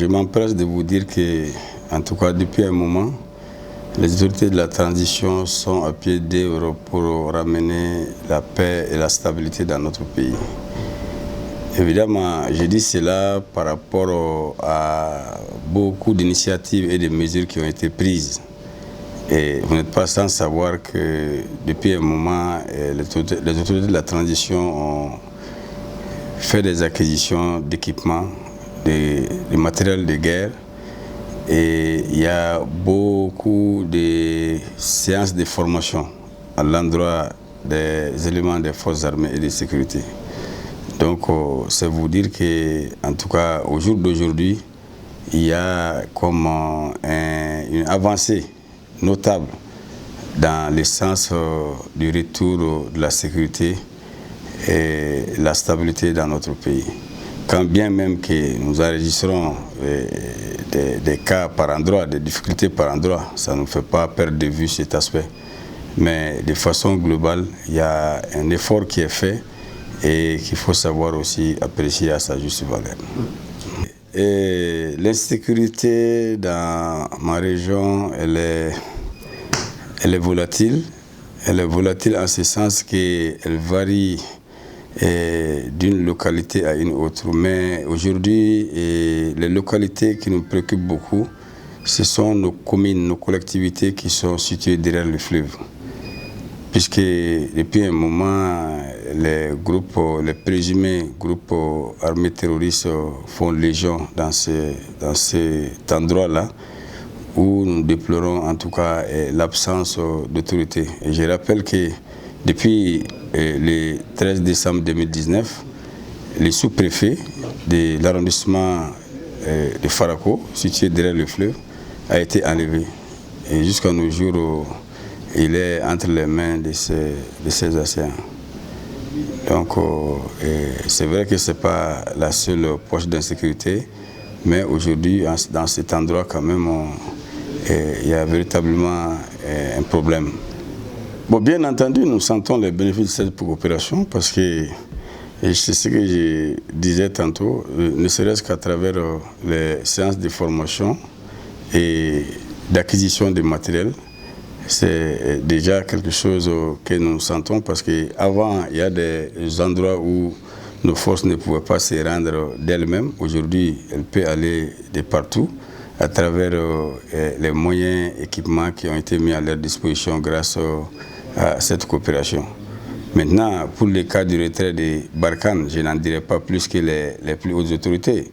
je m'empresse de vous dire que, en tout cas depuis un moment, les autorités de la transition sont à pied d'œuvre pour ramener la paix et la stabilité dans notre pays. Évidemment, je dis cela par rapport à beaucoup d'initiatives et de mesures qui ont été prises. Et vous n'êtes pas sans savoir que depuis un moment, les autorités de la transition ont fait des acquisitions d'équipements, de matériel de guerre. Et il y a beaucoup de séances de formation à l'endroit des éléments des forces armées et de sécurité. Donc, c'est vous dire que, en tout cas, au jour d'aujourd'hui, il y a comme une avancée notable dans le sens du retour de la sécurité et la stabilité dans notre pays. Quand bien même que nous enregistrons des cas par endroit, des difficultés par endroit, ça ne nous fait pas perdre de vue cet aspect. Mais de façon globale, il y a un effort qui est fait et qu'il faut savoir aussi apprécier à sa juste valeur. L'insécurité dans ma région, elle est volatile. Elle est volatile en ce sens qu'elle varie d'une localité à une autre. Mais aujourd'hui, les localités qui nous préoccupent beaucoup, ce sont nos communes, nos collectivités qui sont situées derrière le fleuve. Puisque depuis un moment, les présumés groupes armés terroristes font légion dans cet endroit-là, où nous déplorons en tout cas l'absence d'autorité. Et je rappelle que depuis le 13 décembre 2019, les sous-préfets de l'arrondissement de Farako, situé derrière le fleuve, a été enlevé. Et jusqu'à nos jours, il est entre les mains de ces assaillants. Donc, c'est vrai que ce n'est pas la seule poche d'insécurité, mais aujourd'hui, dans cet endroit, quand même, il y a véritablement un problème. Bon, bien entendu, nous sentons les bénéfices de cette coopération parce que, et c'est ce que je disais tantôt, ne serait-ce qu'à travers les séances de formation et d'acquisition de matériel, c'est déjà quelque chose que nous sentons parce qu'avant, il y a des endroits où nos forces ne pouvaient pas se rendre d'elles-mêmes. Aujourd'hui, elles peuvent aller de partout à travers les moyens, équipements qui ont été mis à leur disposition grâce à cette coopération. Maintenant, pour le cas du retrait de Barkhane, je n'en dirai pas plus que les plus hautes autorités.